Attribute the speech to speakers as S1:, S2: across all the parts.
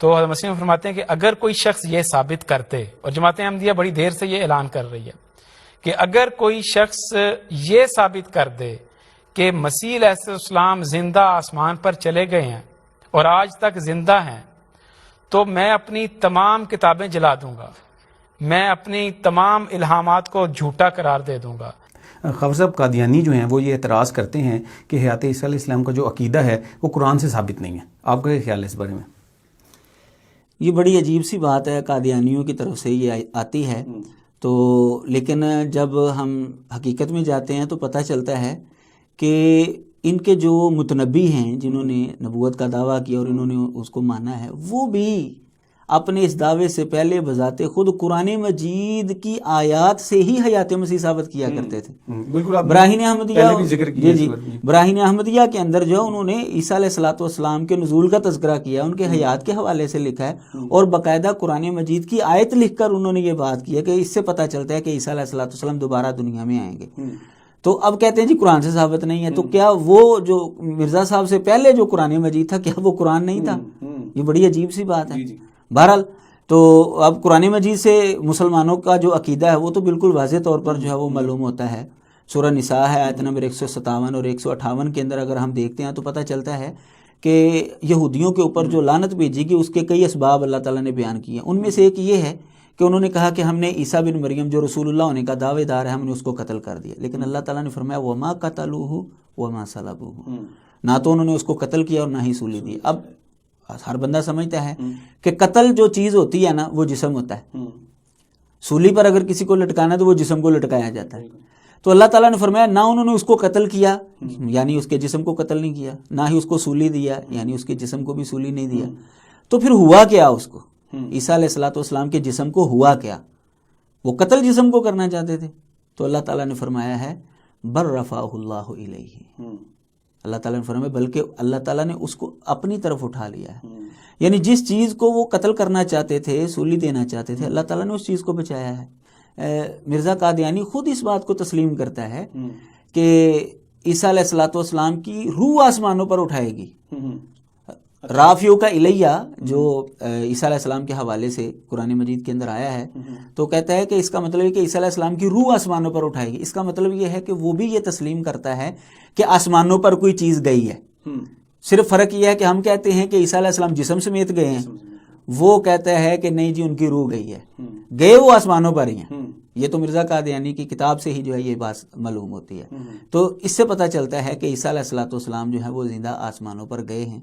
S1: تو حضرت مسیح فرماتے ہیں کہ اگر کوئی شخص یہ ثابت کرتے، اور جماعت احمدیہ بڑی دیر سے یہ اعلان کر رہی ہے کہ اگر کوئی شخص یہ ثابت کر دے کہ مسیح علیہ السلام زندہ آسمان پر چلے گئے ہیں اور آج تک زندہ ہیں، تو میں اپنی تمام کتابیں جلا دوں گا، میں اپنی تمام الہامات کو جھوٹا قرار دے دوں گا۔
S2: خواجہ صاحب، قادیانی جو ہیں وہ یہ اعتراض کرتے ہیں کہ حیات عیسیٰ علیہ السلام کا جو عقیدہ ہے وہ قرآن سے ثابت نہیں ہے، آپ کا کیا خیال ہے اس بارے میں؟
S3: یہ بڑی عجیب سی بات ہے، قادیانیوں کی طرف سے یہ آتی ہے تو، لیکن جب ہم حقیقت میں جاتے ہیں تو پتہ چلتا ہے کہ ان کے جو متنبی ہیں جنہوں نے نبوت کا دعویٰ کیا اور انہوں نے اس کو مانا ہے، وہ بھی اپنے اس دعوے سے پہلے بذات خود قرآن مجید کی آیات سے ہی حیات مسیح ثابت کیا کرتے تھے۔
S2: بالکل،
S3: براہین احمدیہ،
S2: جی
S3: براہین احمدیہ کے اندر جو انہوں نے عیسیٰ علیہ السلام کے نزول کا تذکرہ کیا، ان کے حیات کے حوالے سے لکھا ہے، اور باقاعدہ قرآن مجید کی آیت لکھ کر انہوں نے یہ بات کی ہے کہ اس سے پتہ چلتا ہے کہ عیسیٰ علیہ السلام دوبارہ دنیا میں آئیں گے۔ تو اب کہتے ہیں جی قرآن سے ثابت نہیں ہے، تو کیا وہ جو مرزا صاحب سے پہلے جو قرآن مجید تھا کیا وہ قرآن نہیں تھا؟ یہ بڑی عجیب سی بات ہے۔ بہرحال تو اب قرآن مجید سے مسلمانوں کا جو عقیدہ ہے وہ تو بالکل واضح طور پر جو ہے وہ معلوم ہوتا ہے۔ سورہ نساء ہے، آیت نمبر 157 اور 158 کے اندر اگر ہم دیکھتے ہیں تو پتہ چلتا ہے کہ یہودیوں کے اوپر جو لعنت بھیجی گئی اس کے کئی اسباب اللہ تعالیٰ نے بیان کیے ہیں۔ ان میں سے ایک یہ ہے کہ انہوں نے کہا کہ ہم نے عیسیٰ بن مریم جو رسول اللہ ہونے کا دعوے دار ہے، ہم نے اس کو قتل کر دیا، لیکن اللہ تعالیٰ نے فرمایا وَمَا قَتَلُوهُ وَمَا صَلَبُوهُ، نہ تو انہوں نے اس کو قتل کیا اور نہ ہی سولی دی۔ اب ہر بندہ سمجھتا ہے کہ قتل جو چیز ہوتی ہے نا وہ جسم ہوتا ہے، سولی پر اگر کسی کو لٹکانا تو وہ جسم کو لٹکایا جاتا ہے۔ تو اللہ تعالیٰ نے فرمایا نہ انہوں نے اس کو قتل کیا، یعنی اس کے جسم کو قتل نہیں کیا، نہ ہی اس کو سولی دیا، یعنی اس کے جسم کو بھی سولی نہیں دیا۔ تو پھر ہوا کیا اس کو؟ عیسیٰ علیہ السلام کے جسم کو ہوا کیا؟ وہ قتل جسم کو کرنا چاہتے تھے، تو اللہ تعالیٰ نے فرمایا ہے بر رفعہ اللہ الیہ، اللہ تعالیٰ نے فرمایا بلکہ اللہ تعالیٰ نے اس کو اپنی طرف اٹھا لیا ہے۔ یعنی جس چیز کو وہ قتل کرنا چاہتے تھے، سولی دینا چاہتے تھے، اللہ تعالیٰ نے اس چیز کو بچایا ہے۔ مرزا قادیانی خود اس بات کو تسلیم کرتا ہے کہ عیسیٰ علیہ السلام کی روح آسمانوں پر اٹھائے گی۔ رافیو کا الیہ جو عیسیٰ علیہ السلام کے حوالے سے قرآن مجید کے اندر آیا ہے، تو کہتا ہے کہ اس کا مطلب ہے کہ عیسیٰ علیہ السلام کی روح آسمانوں پر اٹھائے گی۔ اس کا مطلب یہ ہے کہ وہ بھی یہ تسلیم کرتا ہے کہ آسمانوں پر کوئی چیز گئی ہے۔ صرف فرق یہ ہے کہ ہم کہتے ہیں کہ عیسیٰ علیہ السلام جسم سمیت گئے ہیں، وہ کہتا ہے کہ نہیں جی ان کی روح گئی ہے، گئے وہ آسمانوں پر ہی ہیں۔ یہ تو مرزا قادیانی کی کتاب سے ہی جو ہے یہ بات معلوم ہوتی ہے۔ تو اس سے پتہ چلتا ہے کہ عیسیٰ علیہ السلام جو ہے وہ زندہ آسمانوں پر گئے ہیں۔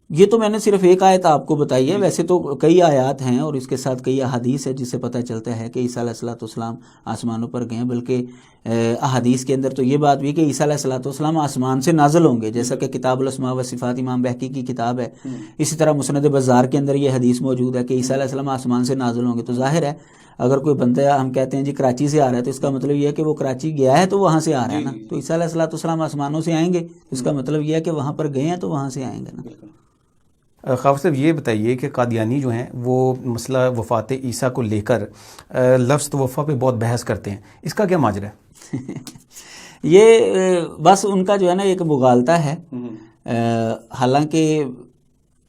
S3: یہ تو میں نے صرف ایک آیت آپ کو بتائی ہے، ویسے تو کئی آیات ہیں اور اس کے ساتھ کئی احادیث ہے جس سے پتہ چلتا ہے کہ عیسیٰ علیہ السلام آسمانوں پر گئے ہیں۔ بلکہ احادیث کے اندر تو یہ بات بھی کہ عیسیٰ علیہ السلام آسمان سے نازل ہوں گے، جیسا کہ کتاب الاسماء و صفات امام بہقی کی کتاب ہے۔ اسی طرح مسند بزار کے اندر یہ حدیث موجود ہے کہ عیسیٰ علیہ السلام آسمان سے نازل ہوں گے۔ تو ظاہر ہے اگر کوئی بندہ ہم کہتے ہیں جی کراچی سے آ رہا ہے تو اس کا مطلب یہ ہے کہ وہ کراچی گیا ہے تو وہاں سے آ رہا ہے نا، تو عیسیٰ علیہ السلام آسمانوں سے آئیں گے، اس کا مطلب یہ ہے کہ وہاں پر گئے ہیں تو وہاں سے آئیں گے نا۔
S2: خواجہ صاحب یہ بتائیے کہ قادیانی جو ہیں وہ مسئلہ وفات عیسیٰ کو لے کر لفظ توفیٰ پہ بہت بحث کرتے ہیں، اس کا کیا ماجرا ہے؟
S3: یہ بس ان کا جو ہے نا ایک مغالطہ ہے۔ حالانکہ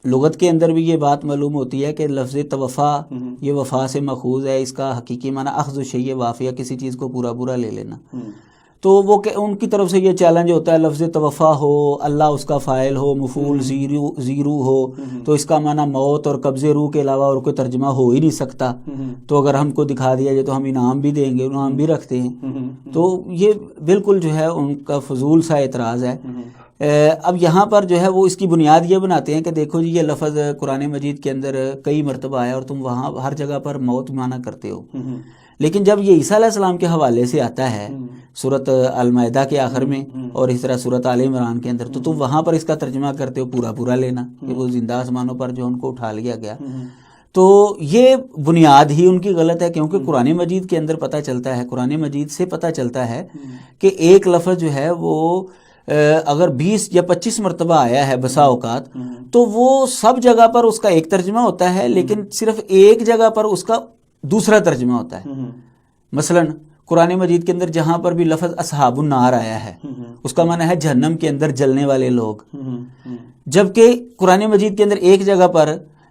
S3: لغت کے اندر بھی یہ بات معلوم ہوتی ہے کہ لفظ توفیٰ یہ وفا سے ماخوذ ہے، اس کا حقیقی معنی اخذ الشیء وافیہ، کسی چیز کو پورا پورا لے لینا۔ تو وہ ان کی طرف سے یہ چیلنج ہوتا ہے لفظ توفیٰ ہو، اللہ اس کا فاعل ہو، مفعول زیرو ہو، تو اس کا معنی موت اور قبض روح کے علاوہ اور کوئی ترجمہ ہو ہی نہیں سکتا۔ تو اگر ہم کو دکھا دیا جائے تو ہم انعام بھی دیں گے، انعام بھی رکھتے ہیں۔ تو یہ بالکل جو ہے ان کا فضول سا اعتراض ہے۔ اب یہاں پر جو ہے وہ اس کی بنیاد یہ بناتے ہیں کہ دیکھو جی یہ لفظ قرآن مجید کے اندر کئی مرتبہ آیا اور تم وہاں ہر جگہ پر موت مانا کرتے ہو، لیکن جب یہ عیسیٰ علیہ السلام کے حوالے سے آتا ہے سورۃ المائدہ کے آخر میں اور اس طرح سورۃ آل عمران کے اندر، تو تم وہاں پر اس کا ترجمہ کرتے ہو پورا پورا لینا کہ وہ زندہ آسمانوں پر جو ان کو اٹھا لیا گیا۔ تو یہ بنیاد ہی ان کی غلط ہے، کیونکہ قرآن مجید کے اندر پتہ چلتا ہے، قرآن مجید سے پتہ چلتا ہے کہ ایک لفظ جو ہے وہ اگر 20 یا 25 مرتبہ آیا ہے بسا اوقات، تو وہ سب جگہ پر اس کا ایک ترجمہ ہوتا ہے، لیکن صرف ایک جگہ پر اس کا دوسرا ترجمہ ہوتا ہے۔ مثلا قرآن مجید کے اندر جہاں پر بھی لفظ اصحاب النار آیا ہے اس کا معنی ہے جہنم کے اندر جلنے والے لوگ، جبکہ قرآن مجید کے اندر ایک جگہ پر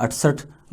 S3: 68